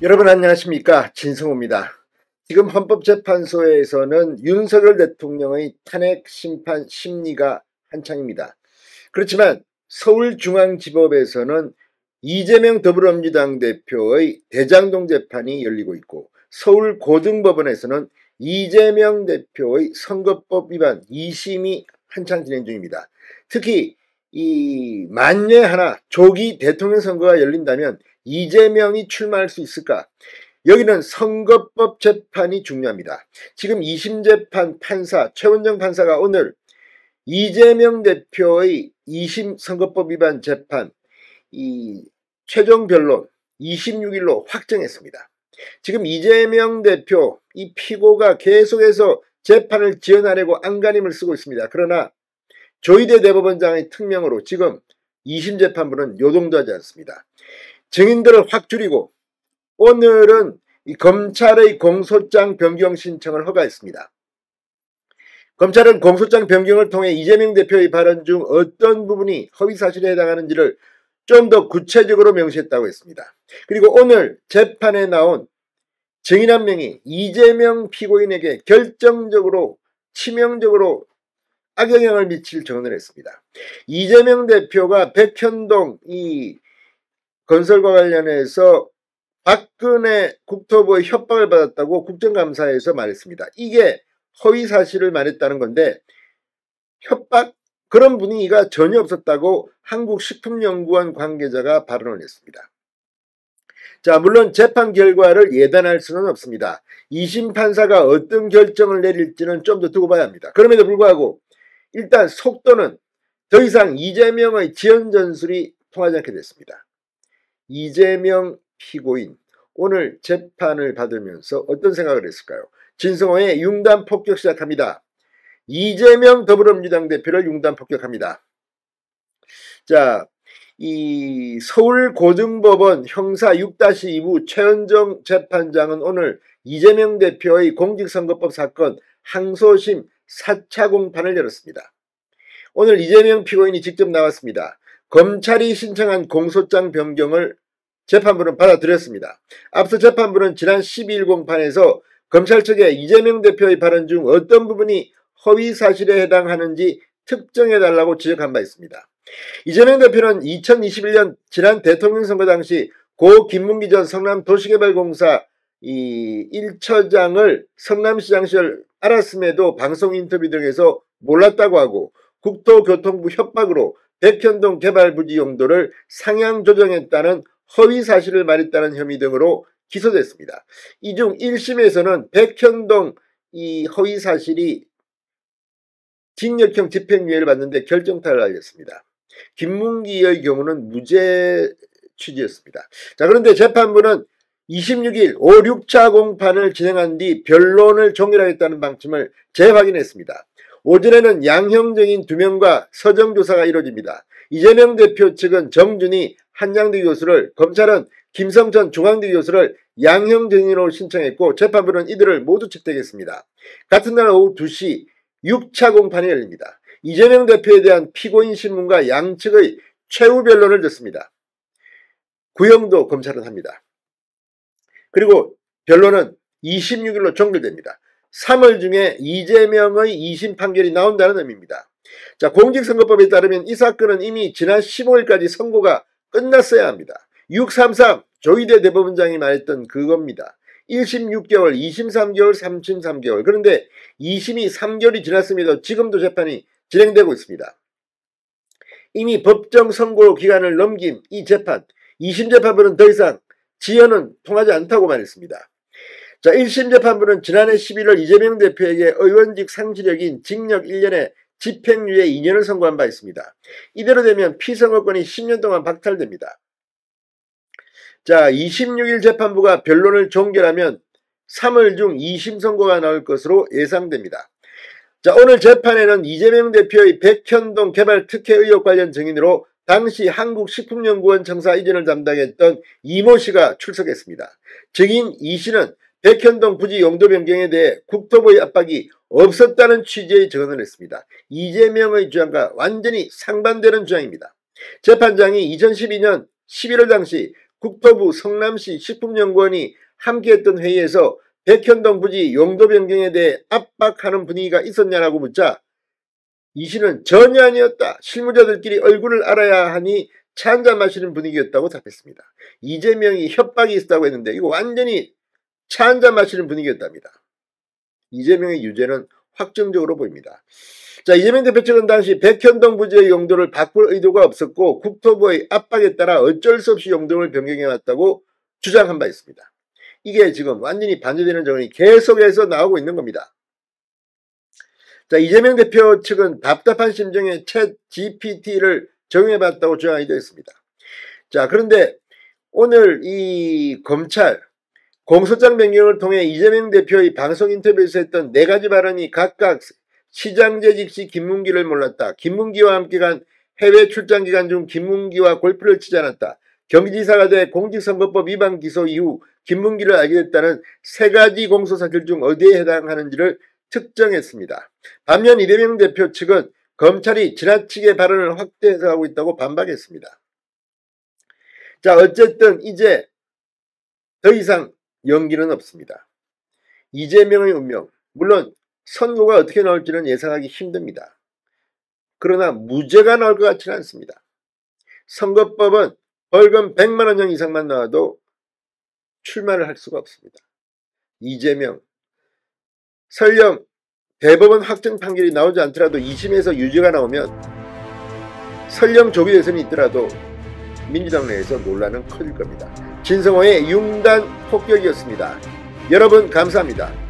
여러분 안녕하십니까, 진성호입니다. 지금 헌법재판소에서는 윤석열 대통령의 탄핵 심판 심리가 한창입니다. 그렇지만 서울중앙지법에서는 이재명 더불어민주당 대표의 대장동 재판이 열리고 있고, 서울고등법원에서는 이재명 대표의 선거법 위반 2심이 한창 진행 중입니다. 특히 이 만에 하나 조기 대통령 선거가 열린다면 이재명이 출마할 수 있을까? 여기는 선거법 재판이 중요합니다. 지금 2심 재판 판사 최원정 판사가 오늘 이재명 대표의 2심 선거법 위반 재판 이 최종 변론 26일로 확정했습니다. 지금 이재명 대표 이 피고가 계속해서 재판을 지연하려고 안간힘을 쓰고 있습니다. 그러나 조희대 대법원장의 특명으로 지금 2심 재판부는 요동도 하지 않습니다. 증인들을 확 줄이고 오늘은 이 검찰의 공소장 변경 신청을 허가했습니다. 검찰은 공소장 변경을 통해 이재명 대표의 발언 중 어떤 부분이 허위사실에 해당하는지를 좀 더 구체적으로 명시했다고 했습니다. 그리고 오늘 재판에 나온 증인 한 명이 이재명 피고인에게 결정적으로 치명적으로 악영향을 미칠 증언을 했습니다. 이재명 대표가 백현동 이 건설과 관련해서 박근혜 국토부의 협박을 받았다고 국정감사에서 말했습니다. 이게 허위사실을 말했다는 건데, 협박 그런 분위기가 전혀 없었다고 한국식품연구원 관계자가 발언을 했습니다. 자, 물론 재판 결과를 예단할 수는 없습니다. 2심 판사가 어떤 결정을 내릴지는 좀 더 두고 봐야 합니다. 그럼에도 불구하고 일단 속도는 더 이상 이재명의 지연 전술이 통하지 않게 됐습니다. 이재명 피고인 오늘 재판을 받으면서 어떤 생각을 했을까요? 진성호의 융단 폭격 시작합니다. 이재명 더불어민주당 대표를 융단 폭격합니다. 자, 이 서울고등법원 형사 6-2부 최원정 재판장은 오늘 이재명 대표의 공직선거법 사건 항소심 4차 공판을 열었습니다. 오늘 이재명 피고인이 직접 나왔습니다. 검찰이 신청한 공소장 변경을 재판부는 받아들였습니다. 앞서 재판부는 지난 12일 공판에서 검찰 측에 이재명 대표의 발언 중 어떤 부분이 허위 사실에 해당하는지 특정해달라고 지적한 바 있습니다. 이재명 대표는 2021년 지난 대통령 선거 당시 고 김문기 전 성남도시개발공사 이 1처장을 성남시장 시절 알았음에도 방송 인터뷰 등에서 몰랐다고 하고 국토교통부 협박으로 백현동 개발부지 용도를 상향 조정했다는 허위 사실을 말했다는 혐의 등으로 기소됐습니다. 이 중 1심에서는 백현동 이 허위 사실이 징역형 집행유예를 받는데 결정타를 알렸습니다. 김문기의 경우는 무죄 취지였습니다. 자, 그런데 재판부는 26일 5, 6차 공판을 진행한 뒤 변론을 종결하겠다는 방침을 재확인했습니다. 오전에는 양형 증인 2명과 서정조사가 이루어집니다. 이재명 대표 측은 정준희 한양대 교수를, 검찰은 김성천 중앙대 교수를 양형 증인으로 신청했고 재판부는 이들을 모두 채택했습니다. 같은 날 오후 2시 6차 공판이 열립니다. 이재명 대표에 대한 피고인 신문과 양측의 최후 변론을 듣습니다. 구형도 검찰은 합니다. 그리고 변론은 26일로 종결됩니다. 3월 중에 이재명의 2심 판결이 나온다는 의미입니다. 자, 공직선거법에 따르면 이 사건은 이미 지난 15일까지 선고가 끝났어야 합니다. 633 조희대 대법원장이 말했던 그겁니다. 1심 6개월, 2심 3개월, 3심 3개월. 그런데 2심이 3개월이 지났음에도 지금도 재판이 진행되고 있습니다. 이미 법정 선고 기간을 넘긴 이 재판, 2심 재판부는 더 이상 지연은 통하지 않다고 말했습니다. 자, 1심 재판부는 지난해 11월 이재명 대표에게 의원직 상실력인 징역 1년에 집행유예 2년을 선고한 바 있습니다. 이대로 되면 피선거권이 10년 동안 박탈됩니다. 자, 26일 재판부가 변론을 종결하면 3월 중 2심 선고가 나올 것으로 예상됩니다. 자, 오늘 재판에는 이재명 대표의 백현동 개발 특혜 의혹 관련 증인으로 당시 한국식품연구원 청사 이전을 담당했던 이모 씨가 출석했습니다. 증인 이 씨는 백현동 부지 용도 변경에 대해 국토부의 압박이 없었다는 취지의 증언을 했습니다. 이재명의 주장과 완전히 상반되는 주장입니다. 재판장이 2012년 11월 당시 국토부, 성남시 식품연구원이 함께했던 회의에서 백현동 부지 용도 변경에 대해 압박하는 분위기가 있었냐라고 묻자 이 씨는 전혀 아니었다. 실무자들끼리 얼굴을 알아야 하니 차 한잔 마시는 분위기였다고 답했습니다. 이재명이 협박이 있었다고 했는데 이거 완전히 차 한잔 마시는 분위기였답니다. 이재명의 유죄는 확정적으로 보입니다. 자, 이재명 대표 측은 당시 백현동 부지의 용도를 바꿀 의도가 없었고 국토부의 압박에 따라 어쩔 수 없이 용도를 변경해왔다고 주장한 바 있습니다. 이게 지금 완전히 반대되는 정황이 계속해서 나오고 있는 겁니다. 자, 이재명 대표 측은 답답한 심정에 챗 GPT를 적용해봤다고 주장하기도 했습니다. 자, 그런데 오늘 이 검찰 공소장 변경을 통해 이재명 대표의 방송 인터뷰에서 했던 4가지 발언이 각각 시장 재직 시 김문기를 몰랐다. 김문기와 함께 간 해외 출장 기간 중 김문기와 골프를 치지 않았다. 경기지사가 돼 공직선거법 위반 기소 이후 김문기를 알게 됐다는 3가지 공소사실 중 어디에 해당하는지를 특정했습니다. 반면 이재명 대표 측은 검찰이 지나치게 발언을 확대 해석하고 있다고 반박했습니다. 자, 어쨌든 이제 더 이상 연기는 없습니다. 이재명의 운명, 물론 선고가 어떻게 나올지는 예상하기 힘듭니다. 그러나 무죄가 나올 것 같지는 않습니다. 선거법은 벌금 100만원형 이상만 나와도 출마를 할 수가 없습니다. 이재명, 설령 대법원 확정 판결이 나오지 않더라도 2심에서 유죄가 나오면 설령 조기 대선이 있더라도 민주당 내에서 논란은 커질 겁니다. 진성호의 융단 폭격이었습니다. 여러분 감사합니다.